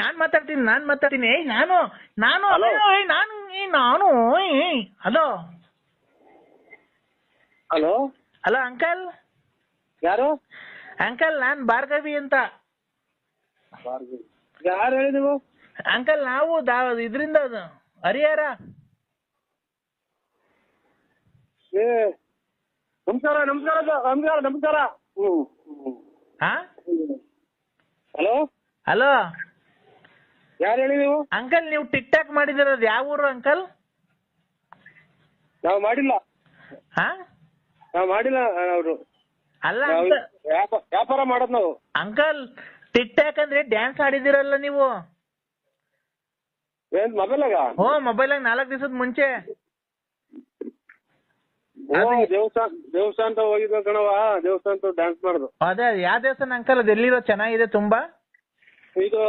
ನಾನ್ ಮಾತಾಡ್ತೀನಿ ನಾನು Hello? ನಾನು ಹಲೋ ಹಲೋ ಹಲೋ ಅಂಕಲ್ ಯಾರು? ಅಂಕಲ್ ನಾನ್ ಭಾರ್ಗವಿ ಅಂತ. ಯಾರು ಹೇಳಿ ನೀವು? ಅಂಕಲ್ ನಾವು ಇದರಿಂದ ಹರಿಹರ. ಏ ನಮಸ್ಕಾರ ನಮಸ್ಕಾರ ನಮಸ್ಕಾರ ನಮಸ್ಕಾರ. ಹಾ ಹಲೋ ಹಲೋ ಯಾರು ಹೇಳಿ ನೀವು? ಅಂಕಲ್ ನೀವು ಟಿಕ್ ಟಾಕ್ ಮಾಡಿದಿರೋದು ಯಾವ ಊರು ಅಂಕಲ್? ನಾವು ಮಾಡಿಲ್ಲ. ಹಾ ನಾವು ಮಾಡಿಲ್ಲ ಅವರು. ಅಲ್ಲ ವ್ಯಾಪಾರ ಮಾಡೋದು ನಾವು. ಅಂಕಲ್ ಟಿಕ್ ಟಾಕ್ ಅಂದ್ರೆ ಡ್ಯಾನ್ಸ್ ಆಡಿದಿರಲ್ಲ ನೀವು? ಏನ್ ಮೊಬೈಲಾಗ? ಓ ಮೊಬೈಲಾಗ 4 ದಿವಸದ ಮುಂಚೆ. ದೇವಸ್ಥಾನ ಹೋಗಿದ್ವ ಕಣವ. ದೇವಸ್ಥಾನ ಡ್ಯಾನ್ಸ್ ಮಾಡುದು. ಅದೇ ಯಾವ ದೇವಸ್ಥಾನ ಅಂಕಲ್? ಅದು ಎಲ್ಲಿರೋ? ಚೆನ್ನಾಗಿದೆ ತುಂಬಾ. ಇದು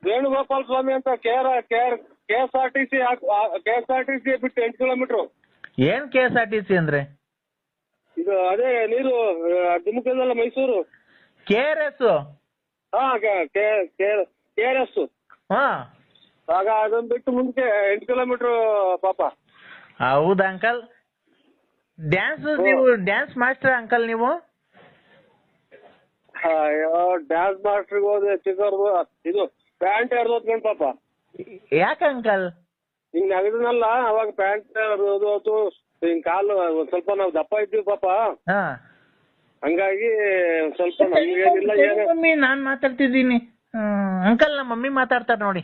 ವೇಣುಗೋಪಾಲ ಸ್ವಾಮಿ ಅಂತ KSRTC ಬಿಟ್ಟು 8 ಕಿಲೋಮೀಟರ್. ಏನ್ KSRTC ಅಂದ್ರೆ? ಇದು ಅದೇ ನೀರು ಧಿಮುಕದಲ್ಲ ಮೈಸೂರು. KRS. ಹಾ KRS. ಹಾ ಆಗ ಅದನ್ನ ಬಿಟ್ಟು ಮುಂದಕ್ಕೆ 8 ಕಿಲೋಮೀಟರ್ ಪಾಪ. ಹೌದಾ ಅಂಕಲ್? ನೀವು ಡ್ಯಾನ್ಸ್ ಮಾಸ್ಟರ್ ಅಂಕಲ್ ನೀವು? ಅಯ್ಯೋ ಡ್ಯಾನ್ಸ್ ಮಾಸ್ಟರ್ಗೆ ಹೋದ್ರೆ ಚಿಕ್ಕವ್ರದು ಇದು ಪ್ಯಾಂಟ್ ಹರಿದೋತ್ಕೊಂಡು ಪಾಪ. ಯಾಕೆ ಅಂಕಲ್? ಹಿಂಗ್ ನಗದನಲ್ಲ ಅವಾಗ ಪ್ಯಾಂಟ್ ಹರಿದೋತು. ಹಿಂಗ್ ಕಾಲು ಸ್ವಲ್ಪ ನಾವು ದಪ್ಪ ಇದ್ದೀವಿ ಪಾಪ. ಹಾ ಹಂಗಾಗಿ ಸ್ವಲ್ಪ ನಮ್ಗೇನಿಲ್ಲ ಏನು. ಮಮ್ಮಿ ನಾನ್ ಮಾತಾಡ್ತಿದ್ದೀನಿ ಅಂಕಲ್. ನಮ್ಮ ಮಮ್ಮಿ ಮಾತಾಡ್ತಾರೆ ನೋಡಿ.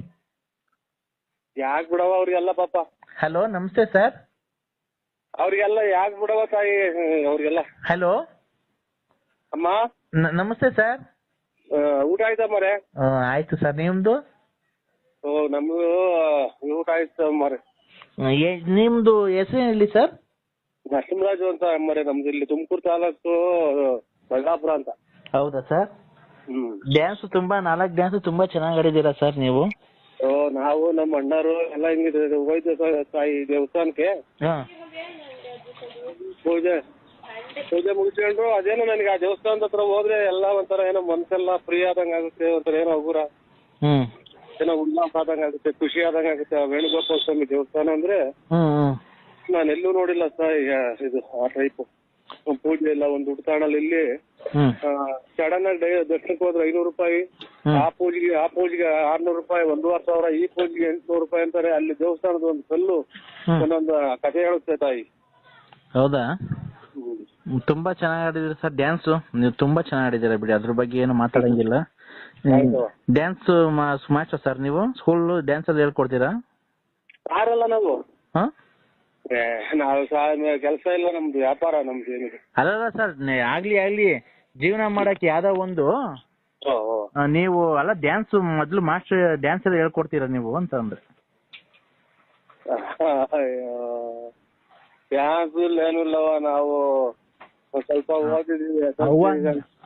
ಯಾಕೆ ಬಿಡವ ಅವ್ರಿಗೆಲ್ಲ ಪಾಪ. ಹಲೋ ನಮಸ್ತೆ ಸರ್. ಅವ್ರಿಗೆಲ್ಲ ಯಾಕೆ ಬಿಡವ ತಾಯಿ ಅವ್ರಿಗೆಲ್ಲ. ಹಲೋ ಅಮ್ಮ ನಮಸ್ತೆ ಸರ್. ಊಟ ಆಯ್ತಾ ಮರೆ? ಆಯ್ತು ಸರ್, ನಿಮ್ದು? ನಮ್ದು ಊಟ ಆಯ್ತು ಮರೆ. ನಿಮ್ದು ಹೆಸರು ಹೇಳಿ ಸರ್. ನರಸಿಂಹರಾಜು ಅಂತ ಮರೆ. ನಮ್ದು ಇಲ್ಲಿ ತುಮಕೂರು ತಾಲೂಕು ಬಳ್ಳಾಪುರ ಅಂತ. ಹೌದಾ ಸರ್? ಡ್ಯಾನ್ಸ್ ತುಂಬಾ 4 ಡ್ಯಾನ್ಸ್ ತುಂಬಾ ಚೆನ್ನಾಗಿ ಆಡಿದ್ದೀರಾ ಸರ್ ನೀವು. ನಾವು ನಮ್ಮ ಅಣ್ಣರು ಎಲ್ಲ ಹಿಂಗಿದೆ ಹೋಯ್ತು ತಾಯಿ ದೇವಸ್ಥಾನಕ್ಕೆ. ಪೂಜೆ ಮುಗಿಸ್ಕೊಂಡ್ರು. ಅದೇನೋ ನನಗೆ ಆ ದೇವಸ್ಥಾನದ ಹತ್ರ ಹೋದ್ರೆ ಎಲ್ಲ ಒಂಥರ ಏನೋ ಮನ್ಸೆಲ್ಲ ಫ್ರೀ ಆದಂಗ ಆಗುತ್ತೆ. ಒಂಥರ ಏನೋ ಹಗುರ ಏನೋ ಉಲ್ಲಾಸ ಆದಂಗ ಆಗುತ್ತೆ, ಖುಷಿ ಆದಂಗ ಆಗುತ್ತೆ. ವೇಣುಗೋಪಾಲ ಸ್ವಾಮಿ ದೇವಸ್ಥಾನ ಅಂದ್ರೆ ನಾನು ಎಲ್ಲೂ ನೋಡಿಲ್ಲ ಸರ್ ಇದು ಆ ಟೈಪ್ ಪೂಜೆ ಎಲ್ಲ. ಒಂದು ಉಡ್ತಾಣಲ್ಲಿ ಇಲ್ಲಿ ಸಡನ್ ಆಗಿ ದರ್ಶನಕ್ಕೆ ಹೋದ್ರೆ 500 ರೂಪಾಯಿ. ಆ ಪೂಜೆಗೆ 600 ರೂಪಾಯಿ, 1500. ಈ ಪೂಜೆಗೆ 800 ರೂಪಾಯಿ ಅಂತಾರೆ. ಅಲ್ಲಿ ದೇವಸ್ಥಾನದ ಒಂದು ಕಲ್ಲು ಒಂದೊಂದು ಕಥೆ ಹೇಳುತ್ತೆ ತಾಯಿ. ಹೌದಾ? ತುಂಬಾ ಚೆನ್ನಾಗಿ ಆಡಿದಿರ ಸರ್ ಡ್ಯಾನ್ಸ್. ನೀವು ತುಂಬಾ ಚೆನ್ನಾಗಿ ಆಡಿದಿರ ಬಿಡಿ, ಅದ್ರ ಬಗ್ಗೆ ಏನು ಮಾತಾಡಂಗಿಲ್ಲ. ಡ್ಯಾನ್ಸ್ ಮಾಸ್ಟರ್ ಸರ್ ನೀವು? ಸ್ಕೂಲ್ ಡ್ಯಾನ್ಸ್ ಅಲ್ಲಿ ಹೇಳ್ಕೊಡ್ತೀರಾ? ಯಾರಲ್ಲ ನಾವು ಕೆಲಸ ಇಲ್ಲ, ನಮ್ದು ವ್ಯಾಪಾರ. ನಮ್ದು ಏನಿದೆ ಅಲ್ಲ ಸರ್, ಆಗ್ಲಿ ಜೀವನ ಮಾಡಕ್ಕೆ ಯಾವ್ದೋ ಒಂದು ನೀವು ಅಲ್ಲ ಡ್ಯಾನ್ಸ್ ಮೊದ್ಲು ಮಾಸ್ಟರ್ ಡ್ಯಾನ್ಸ್ ಎಲ್ಲ ಹೇಳ್ಕೊಡ್ತೀರಾ ನೀವು ಅಂತ ಅಂದ್ರೆ. ಡ್ಯಾನ್ಸ್ ಏನು ಇಲ್ಲವ, ನಾವು ಸ್ವಲ್ಪ ಓದಿದೀವಿ.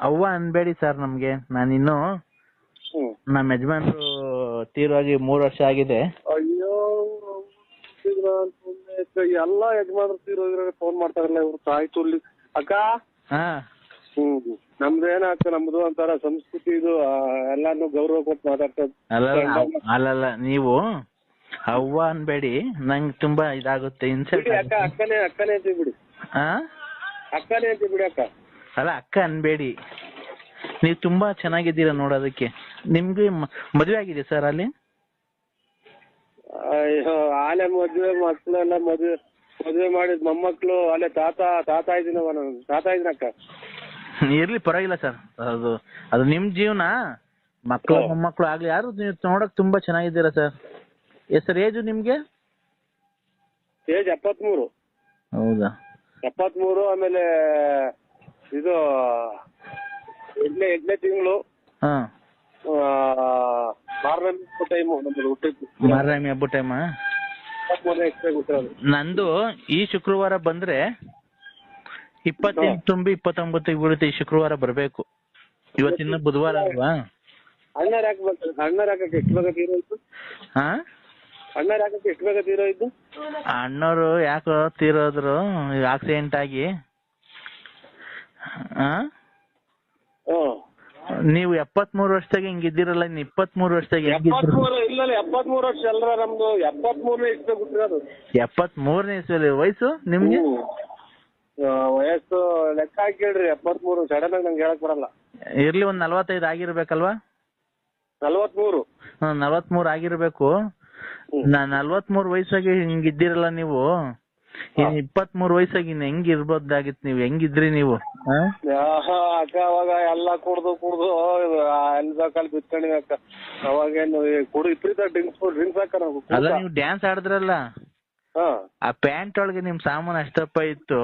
ಅವ್ವ ಅನ್ಬೇಡಿ ಸರ್ ನಮ್ಗೆ. ನಾನಿನ್ನು ನಮ್ಮ ಯಜಮಾನ್ರು ತೀರೋಗಿ 3 ವರ್ಷ ಆಗಿದೆ. ಅಯ್ಯೋ ಎಲ್ಲ ಯಜಮಾನ್ರು ತೀರೋಗಿರೋ ಫೋನ್ ಮಾಡ್ತಾರಲ್ಲ ಇವ್ರು. ತಾಯಿ ತುರ್ಲಿ ಅಕ್ಕ. ನಮ್ದೇನಾಗ್ತ ನಮ್ದು ಒಂಥರ ಸಂಸ್ಕೃತಿ ಇದು. ಎಲ್ಲಾನು ಗೌರವ ಕೊಟ್ಟು ಮಾತಾಡ್ತದ. ಅಲ್ಲಲ್ಲ ನೀವು ಅವ್ವ ಅನ್ಬೇಡಿ, ನಂಗೆ ತುಂಬಾ ಇದಾಗುತ್ತೆ. ಅಕ್ಕನೇ ಅಂತೀವಿ ಬಿಡಿ. ಅಕ್ಕನೇ ಅಂತೀವಿ ಬಿಡಿ ಅಕ್ಕ. ಅಲ್ಲ ಅಕ್ಕ ಅನ್ಬೇಡಿ, ನೀವು ತುಂಬಾ ಚೆನ್ನಾಗಿದ್ದೀರಾ ನೋಡೋದಕ್ಕೆ. ನಿಮ್ಗೆ ಮದುವೆ ಆಗಿದೆ ಸರ್ ಅಲ್ಲಿ? ಅಯ್ಯೋ ಆಲೆ ಮದ್ವೆ ಮಕ್ಳೆಲ್ಲ ಮದ್ವೆ ಮಾಡಿದ್ ಮೊಮ್ಮಕ್ಳು ಅಲ್ಲೇ ತಾತ ಇದ್ದೀನವ ನಾನು. ತಾತ ಇದ್ದೀನಕ್ಕ. ಇರ್ಲಿ ಪರವಾಗಿಲ್ಲ ಸರ್, ಅದು ನಿಮ್ ಜೀವನ. ಮಕ್ಕಳು ಮೊಮ್ಮಕ್ಳು ಆಗ್ಲಿ ಯಾರು, ನೀವು ನೋಡಕ್ ತುಂಬಾ ಚೆನ್ನಾಗಿದ್ದೀರಾ ಸರ್. ಸರ್ ಏಜು ನಿಮ್ಗೆ? ಏಜ್ 73. ಹೌದಾ? 73. ಆಮೇಲೆ ಇದು 8ನೇ ತಿಂಗಳು ಮಾರ್ನಮಿ ಹಬ್ಬ ಟೈಮು ನಮ್ಮದು ಹುಟ್ಟಿದ್ದು. ಮಾರ್ನಮಿ ಹಬ್ಬ ಟೈಮಾ? ನಂದು ಈ ಶುಕ್ರವಾರ ಬಂದ್ರೆ 28 ತುಂಬಿ 29 ಬೀಳುತ್ತೆ. ಈ ಶುಕ್ರವಾರ ಬರ್ಬೇಕು. ಇವತ್ತಿನ ಬುಧವಾರ ಅಲ್ವಾ? ಅಣ್ಣಾರ್ ಹಾಕಕ್ಕೆ ಎಷ್ಟು ಬೇಗ ತೀರೋಯ್ತು? ಅಣ್ಣಾರ್ ಹಾಕಕ್ಕೆ ಎಷ್ಟು ಬೇಗ ತೀರೋಯ್ತು? ಅಣ್ಣವರು ಯಾಕೋ ತೀರೋದ್ರು ಆಕ್ಸಿಡೆಂಟ್ ಆಗಿ. ನೀವು 73 ವರ್ಷದಾಗ ಹಿಂಗಿದ್ದೀರಲ್ಲ, ಇನ್ನು 23 ವರ್ಷದಾಗ ಹೆಂಗಿದ್ರು? 73 ಇಲ್ಲ 73 ವರ್ಷ ಅಲ್ರ ನಮ್ದು. 73ನೇ ಇಷ್ಟ ಹುಟ್ಟಿರೋದು. 73ನೇ ಇಸ್ವಿಯಲ್ಲಿ ವಯಸ್ಸು ನಿಮ್ಗೆ? ವಯಸ್ಸು ಲೆಕ್ಕ ಹಾಕಿ ಹೇಳ್ರಿ. 73 ಸಡನ್ ಆಗಿ ನಂಗೆ ಹೇಳಕ್ ಬರಲ್ಲ. ಇರ್ಲಿ, ಒಂದ್ 45 ಆಗಿರ್ಬೇಕಲ್ವಾ? 43. 43 ಆಗಿರ್ಬೇಕು. 43 ವಯಸ್ಸಾಗಿ ಹಿಂಗಿದ್ದೀರಲ್ಲ ನೀವು, 23 ವಯಸ್ಸಾಗಿ ಇನ್ನು ಹೆಂಗ್ ಇರ್ಬೋದಾಗಿತ್ತು? ನೀವು ಹೆಂಗಿದ್ರಿ ನೀವು? ಅಕ್ಕ ಅವಾಗ ಎಲ್ಲ ಕುಡ್ದು ಎಲ್ಬೇಕಲ್ಲಿ ಬಿತ್ಕೊಂಡಿವಿ ಅಕ್ಕ. ಅವಾಗೇನು ವಿಪರೀತ ಡ್ರಿಂಕ್ಸ್ ಅಕ್ಕ ನಾವು. ಅಲ್ಲ, ನೀವು ಡ್ಯಾನ್ಸ್ ಆಡಿದ್ರಲ್ಲ, ಆ ಪ್ಯಾಂಟ್ ಒಳಗೆ ನಿಮ್ ಸಾಮಾನು ಅಷ್ಟಪ್ಪ ಇತ್ತು.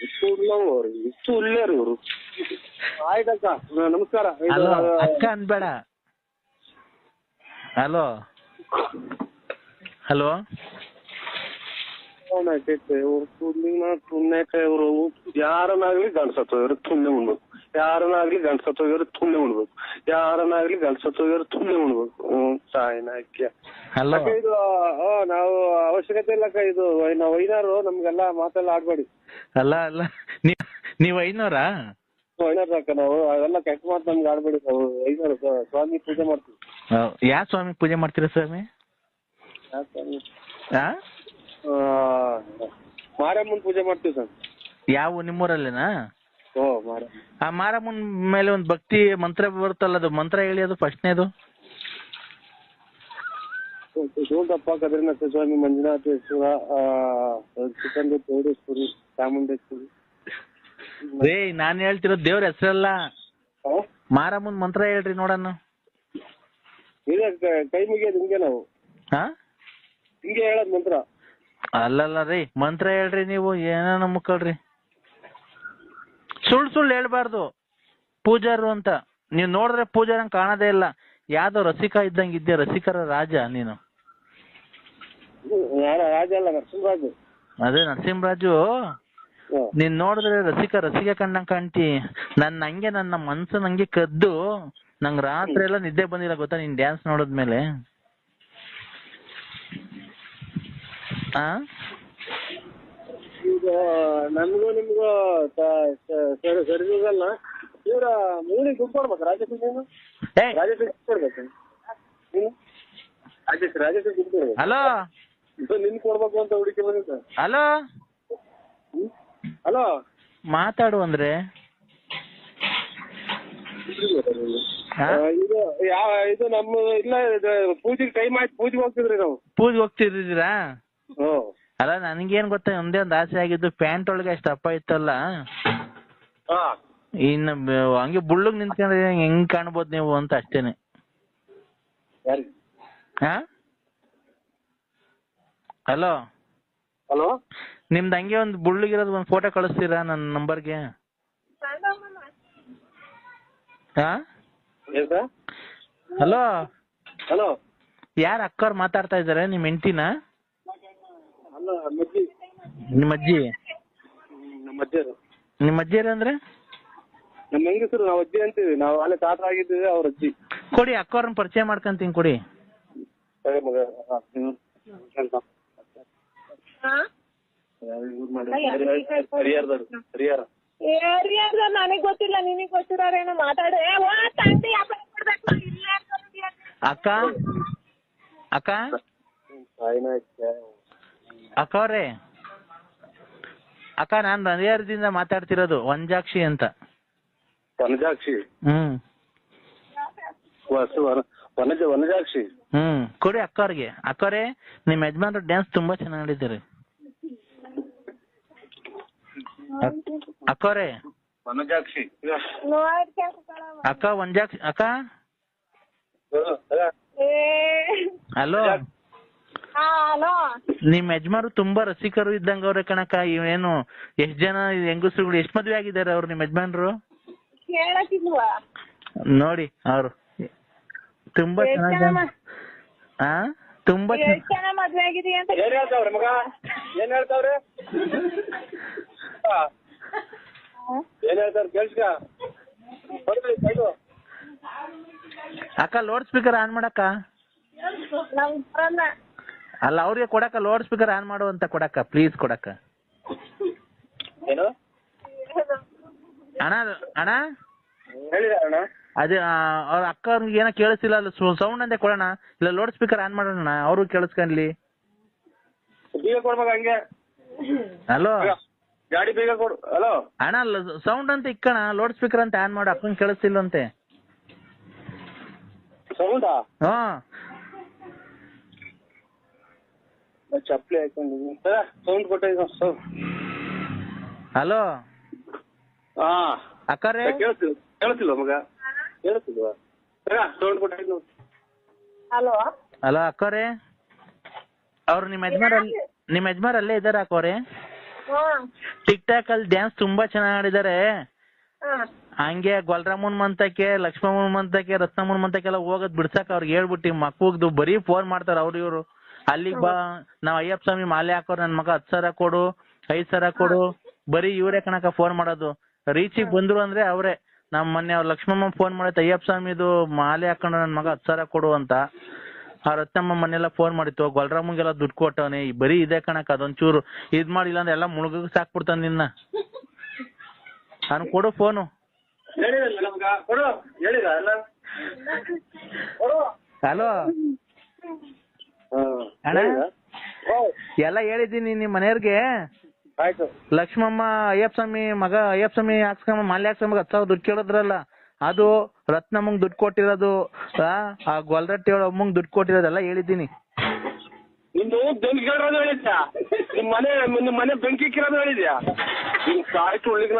ಇಷ್ಟು ಒಳ್ಳೆಯರು ಇವರು. ಆಯ್ತಕ್ಕ, ನಮಸ್ಕಾರ. ಅಕ್ಕ ಅನ್ಬೇಡ. ಹಲೋ ಹಲೋ, ಇವರು ಯಾರನ್ನಾಗ್ಲಿ ಗಂಡ್ಸತ್ತೋಗಿರೋ ತುಣ್ಣೆ ಉಣ್ಬೇಕು, ಯಾರನ್ನಾಗ್ಲಿ ಗಂಡ್ಸತ್ತೋಗಿರೋ ತುಣ್ಣೆ ಉಣ್ಬೇಕು, ಯಾರನ್ನಾಗ್ಲಿ ಗಂಡ್ಸತ್ತೋಗಿರೋ ತುಣ್ಣೆ ಉಣ್ಬೇಕು. ಸಾಯಿನಾಕ್ಯ. ಇದು ನಾವು ಅವಶ್ಯಕತೆ ಇಲ್ಲಕ್ಕ. ಇದು ನಾವು ಐನಾರು, ನಮ್ಗೆಲ್ಲ ಮಾತೆಲ್ಲ ಆಡ್ಬೇಡಿ. ಅಲ್ಲ ಅಲ್ಲ, ನೀವ್ ಐನೋರಾ? ಐನಾರು ಅಕ್ಕ. ನಾವು ಅವೆಲ್ಲ ಕೆಟ್ಟ ಮಾತು ನಮ್ಗೆ ಆಡ್ಬೇಡಿ. ನಾವು ಐನಾರು ಸ್ವಾಮಿ ಪೂಜೆ ಮಾಡ್ತೀವಿ. ಯಾವ ಸ್ವಾಮಿ ಪೂಜೆ ಮಾಡ್ತೀರಾ ಸ್ವಾಮಿ? ಮಾರಮ್ಮನ್ ಪೂಜೆ ಮಾಡ್ತೀವಿ ಸರ್. ಯಾವ, ನಿಮ್ಮೂರಲ್ಲೇನಾ? ಆ ಮಾರಮ್ಮನ್ ಮೇಲೆ ಒಂದು ಭಕ್ತಿ ಮಂತ್ರ ಬರುತ್ತಲ್ಲ, ಅದು ಮಂತ್ರ ಹೇಳಿ, ಅದು ಫಸ್ಟ್ನೇದು. ಶಿವದಪ್ಪ, ಕದ್ರಿನಾಥ ಸ್ವಾಮಿ, ಮಂಜುನಾಥೇಶ್ವರ, ಚಿಕ್ಕಂದು ಚೌಡೇಶ್ವರಿ, ಚಾಮುಂಡೇಶ್ವರಿ. ರೇ, ನಾನ್ ಹೇಳ್ತಿರೋದು ದೇವ್ರ ಹೆಸರಲ್ಲ, ಮಾರಮ್ಮನ್ ಮಂತ್ರ ಹೇಳ್ರಿ ನೋಡೋಣ. ಕೈ ಮುಗಿಯೋದು ಹಿಂಗೆ ನಾವು, ಹಿಂಗೆ ಹೇಳೋದ್ ಮಂತ್ರ. ಅಲ್ಲಲ್ಲ ರೀ, ಮಂತ್ರ ಹೇಳ್ರಿ ನೀವು. ಏನೇನೋ ಮುಕ್ಕಳ್ರಿ, ಸುಳ್ಳು ಹೇಳ್ಬಾರ್ದು. ಪೂಜಾರು ಅಂತ ನೀವ್ ನೋಡಿದ್ರೆ ಪೂಜಾರಂಗ್ ಕಾಣದೇ ಇಲ್ಲ. ಯಾವ್ದೋ ರಸಿಕ ಇದ್ದಂಗ ಇದ್ದೆ, ರಸಿಕರ ರಾಜ ನೀನು. ರಾಜ ಅಲ್ಲ, ನರಸಿಂಹರಾಜು. ಅದೇ ನರಸಿಂಹರಾಜು. ನೀನ್ ನೋಡಿದ್ರೆ ರಸಿಕ ಕಂಡಂಗ್ ಕಾಣ್ತಿ. ನನ್ನ ಮನ್ಸು ನಂಗೆ ಕದ್ದು, ನಂಗ್ ರಾತ್ರಿ ಎಲ್ಲ ನಿದ್ದೆ ಬಂದಿಲ್ಲ ಗೊತ್ತಾ ನೀನ್ ಡ್ಯಾನ್ಸ್ ನೋಡಿದ್ಮೇಲೆ. ಈಗ ನನ್ಗೂ ನಿಮ್ಗೂ ಸರಿದಲ್ಲ. ಇವ್ರ ಮೂರಿಗೆ ದುಡ್ಡು ಕೊಡ್ಬೇಕು. ರಾಜೇಶ್ ದುಡ್ಡು ಕೊಡ್ಬೇಕು. ಹಲೋ, ನಿನ್ ಕೊಡ್ಬೇಕು ಅಂತ ಹುಡುಕಿ ಬಂದಿದ್ದ. ಹಲೋ ಹಲೋ, ಮಾತಾಡು ಅಂದ್ರೆ. ಇದು ನಮ್ಮ ಇಲ್ಲ, ಪೂಜೆಗೆ ಟೈಮ್ ಆಯ್ತು. ಪೂಜೆಗೆ ಹೋಗ್ತಿದ್ರಿ ನಾವು. ಪೂಜೆಗೆ ಹೋಗ್ತಿದ್ದೀರಾ? ಅಲ್ಲ, ನನ್ಗೇನ್ ಗೊತ್ತಾ, ಒಂದೇ ಒಂದು ಆಸೆ ಆಗಿದ್ದು, ಪ್ಯಾಂಟ್ ಒಳಗೆ ಅಷ್ಟು ಅಪ್ಪ ಇತ್ತಲ್ಲ, ಇನ್ನು ಹಂಗೆ ಬುಳ್ಳಗ್ ನಿಂತ್ಕೊಂಡ್ರೆ ಹೆಂಗ್ ಕಾಣ್ಬೋದು ನೀವು ಅಂತ ಅಷ್ಟೇನೆ. ಹಲೋ ಹಲೋ, ನಿಮ್ದು ಹಂಗೆ ಒಂದು ಬುಳ್ಳಗಿರೋದು ಒಂದು ಫೋಟೋ ಕಳಿಸ್ತೀರಾ ನನ್ನ ನಂಬರ್ಗೆ? ಹಲೋ ಹಲೋ, ಯಾರು ಅಕ್ಕವ್ರು ಮಾತಾಡ್ತಾ ಇದಾರೆ? ನಿಮ್ ಹೆಂಡತಿನ? ನಿಮ್ಮ ಅಜ್ಜಿ? ನಿಮ್ಮ ಅಜ್ಜಿಯರು ಅಂದ್ರೆ ನಮ್ಮ ಹೆಂಗಸರು. ನಾವು ಅಜ್ಜಿ ಅಂತೀವಿ. ನಾವು ಅಲ್ಲೇ ತಾತ ಆಗಿದ್ದೀವಿ, ಅವ್ರ ಅಜ್ಜಿ. ಕೊಡಿ, ಅಕ್ಕವ್ರನ್ನ ಪರಿಚಯ ಮಾಡ್ಕೊಂತೀನಿ, ಕೊಡಿ. ನನಗ್ ಗೊತ್ತಿಲ್ಲ, ನಿನಗ್ ಗೊತ್ತಿರೋರೇನೋ ಮಾತಾಡ. ಅಕ್ಕ ಅಕ್ಕ ಅಕ್ಕವ್ರೆ, ಅಕ್ಕ, ನಾನ್ ಹರಿಹರದಿಂದ ಮಾತಾಡ್ತಿರೋದು, ವಂಜಾಕ್ಷಿ ಅಂತ. ವನಜಾಕ್ಷಿ? ವನಜಾಕ್ಷಿ. ಕೊಡಿ ಅಕ್ಕವ್ರಿಗೆ. ಅಕ್ಕವ್ರೆ, ನಿಮ್ ಯಜಮಾನ್ರು ಡ್ಯಾನ್ಸ್ ತುಂಬಾ ಚೆನ್ನಾಗಿ ಆಡಿದ್ದಾರೆ. ಅಕ್ಕವ್ರೆ, ವನಜಾಕ್ಷಿ ಅಕ್ಕ, ವಂಜಾಕ್ಷಿ ಅಕ್ಕ. ಹಲೋ, ನಿಮ್ ಯಜಮಾನ್ರು ತುಂಬಾ ರಸಿಕರು ಇದ್ದಂಗ ಅವ್ರೆ ಕಣಕ್ಕ. ಇವೇನು ಎಷ್ಟ್ ಜನ ಹೆಂಗಸ್ರುಗಳು ಎಷ್ಟ್ ಮದ್ವೆ ಆಗಿದ್ದಾರೆ ಅವ್ರು ನಿಮ್ ಯಜಮಾನ್ರು? ನೋಡಿ, ಅವ್ರು ತುಂಬಾ ಚೆನ್ನಾಗಿ ತುಂಬಾ ಮದ್ವೆ ಆಗಿದೀಯ ಅಂತ ಏನ್ ಹೇಳ್ತಾವ್ರೆ ಮಗ? ಏನ್ ಹೇಳ್ತಾವ್ರೆ? ಏನ್ ಹೇಳ್ತಾರ ಕೇಳ್ಸ್ಕ. ಅಕ್ಕ, ಲೌಡ್ ಸ್ಪೀಕರ್ ಆನ್ ಮಾಡಕ್ಕ. ಅಲ್ಲ, ಅವ್ರಿಗೆ ಕೊಡಕ್ಕ, ಲೌಡ್ ಸ್ಪೀಕರ್ ಆನ್ ಮಾಡು ಅಂತ ಕೊಡಕ್ಕ, ಪ್ಲೀಸ್ ಕೊಡಕ್ಕ. ಏನು ಅಣ್ಣ ಅಣ್ಣ ಹೇಳಿದ ಅಣ್ಣ ಅದೇ ಅವ್ರ ಅಕ್ಕ ಅವ್ರಿಗೆ ಏನೋ ಕೇಳಿಸಿಲ್ಲ ಅಲ್ಲ ಸೌಂಡ್ ಅಂತ ಕೊಡೋಣ ಇಲ್ಲ ಲೌಡ್ ಸ್ಪೀಕರ್ ಆನ್ ಮಾಡೋಣ ಅವರು ಕೇಳಿಸ್ಕೊಂಡ್ಲಿ. ಬೀಗ ಕೊಡ್ಬೇಕು ಹಂಗೆ. ಹಲೋ ಗಾಡಿ ಬೀಗ ಕೊಡು. ಹಲೋ ಅಣ್ಣ ಸೌಂಡ್ ಅಂತ ಇಕ್ಕಣ ಲೌಡ್ ಸ್ಪೀಕರ್ ಅಂತ ಆನ್ ಮಾಡು ಅಕ್ಕಂಗೆ ಕೇಳಿಸ್ತಿಲ್ಲಂತೆ. ಸೌಂಡಾ? ಹಾ ಚಪ್ಪಲಿ ಹಾಕೊಂಡಿದ್ದೀನಿ ಸೌಂಡ್ ಕೊಟ್ಟಿದ್ದೀನಿ. ಹಲೋ ಹಾ ಅಕ್ಕರೇ ಕೇಳಿಸ್ತಿಲ್ವ ಮಗ? ಕೇಳಿಸ್ತಿಲ್ವಾ? ಸೌಂಡ್ ಕೊಟ್ಟಿದ್ದೀನಿ. ಹಲೋ ಹಲೋ ಅಕ್ಕರೇ ಅವ್ರು ನಿಮ್ಮ ಯಜಮಾನ್ ಅಲ್ಲೇ ಇದಾರೆ ಅಕ್ಕವ್ರೆ. ಟಿಕ್ ಟಾಕ್ ಅಲ್ಲಿ ಡ್ಯಾನ್ಸ್ ತುಂಬಾ ಚೆನ್ನಾಗಿ ಆಡಿದ್ದಾರೆ. ಹಂಗೆ ಗೊಲ್ರಾಮನ್ ಮಂತಕ್ಕೆ ಲಕ್ಷ್ಮಮ್ಮನ್ ಮಂತಕ್ಕೆ ರತ್ನಮ್ಮನ್ ಮಂತಕ್ಕೆಲ್ಲ ಹೋಗೋದ್ ಬಿಡ್ಸಕ್ ಅವ್ರಿಗೆ ಹೇಳ್ಬಿಟ್ಟಿ ಮಕ್ಕಳು ಬರೀ ಫೋನ್ ಮಾಡ್ತಾರ ಅವ್ರು ಇವ್ರು. ಅಲ್ಲಿಗ್ ಬಾ ನಾವ್ ಅಯ್ಯಪ್ಪ ಸ್ವಾಮಿ ಮಾಲೆ ಹಾಕೋರ್ ನನ್ ಮಗ 10,000 ಕೊಡು 5,000 ಕೊಡು ಬರೀ ಇವ್ರೇ ಕಣಕ ಫೋನ್ ಮಾಡೋದು. ರೀಚಿಗೆ ಬಂದ್ರು ಅಂದ್ರೆ ಅವ್ರೆ. ನಮ್ ಮೊನ್ನೆ ಅವ್ರ ಲಕ್ಷ್ಮಮ್ಮ ಫೋನ್ ಮಾಡೈತೆ ಅಯ್ಯಪ್ಪ ಸ್ವಾಮಿದು ಮಾಲೆ ಹಾಕೊಂಡು ನನ್ ಮಗ 10,000 ಕೊಡು ಅಂತ. ಆ ರತ್ನಮ್ಮ ಮನೆಲ್ಲ ಫೋನ್ ಮಾಡಿತ್ತು ಗೊಲ್ರಾಮಂಗೆಲ್ಲ ದುಡ್ಡು ಕೊಟ್ಟವನೆ ಬರೀ ಇದೆ ಕಣಕ ಅದೊಂಚೂರು ಇದ್ ಮಾಡಿಲ್ಲ ಅಂದ್ರೆ ಎಲ್ಲ ಮುಳುಗ ಸಾಕ್ಬಿಡ್ತಾನ ನಿನ್ನ. ಅವ್ನು ಕೊಡು ಫೋನು. ಹಲೋ ಅಣ್ಣ ಎಲ್ಲ ಹೇಳಿದ್ದೀನಿ ನಿಮ್ ಮನೆಯವ್ರಿಗೆ. ಆಯ್ತು. ಲಕ್ಷ್ಮಮ್ಮ ಅಯ್ಯಪ್ಪ ಸ್ವಾಮಿ ಮಗ ಅಯ್ಯಪ್ಪ ಸ್ವಾಮಿ ಹಾಕ್ಸ್ಕೊಂಬ ಮಾಲೆ ಹಾಕ್ಸ್ಕೊಂಬ 10,000 ದುಡ್ಡು ಕೇಳಿದ್ರಲ್ಲ ಅದು ರತ್ನಮ್ಮಂಗ್ ದುಡ್ಡು ಕೊಟ್ಟಿರೋದು ಆ ಗೊಲ್ರಟ್ಟಿ ಅವಳ ಅಮ್ಮಂಗ್ ದುಡ್ಡು ಕೊಟ್ಟಿರೋದೆಲ್ಲ ಹೇಳಿದ್ದೀನಿ. ನಿಂದು ಬೆಂಕಿ ಕೇಳೋದು ಹೇಳಿದ್ಯಾ? ನಿಮ್ ಮನೆ ಬೆಂಕಿ ಕಿರೋದು ಹೇಳಿದ್ಯಾ? ನಿಮ್ ಸಾಯ್ತು ಉಳ್ಳಿಗ್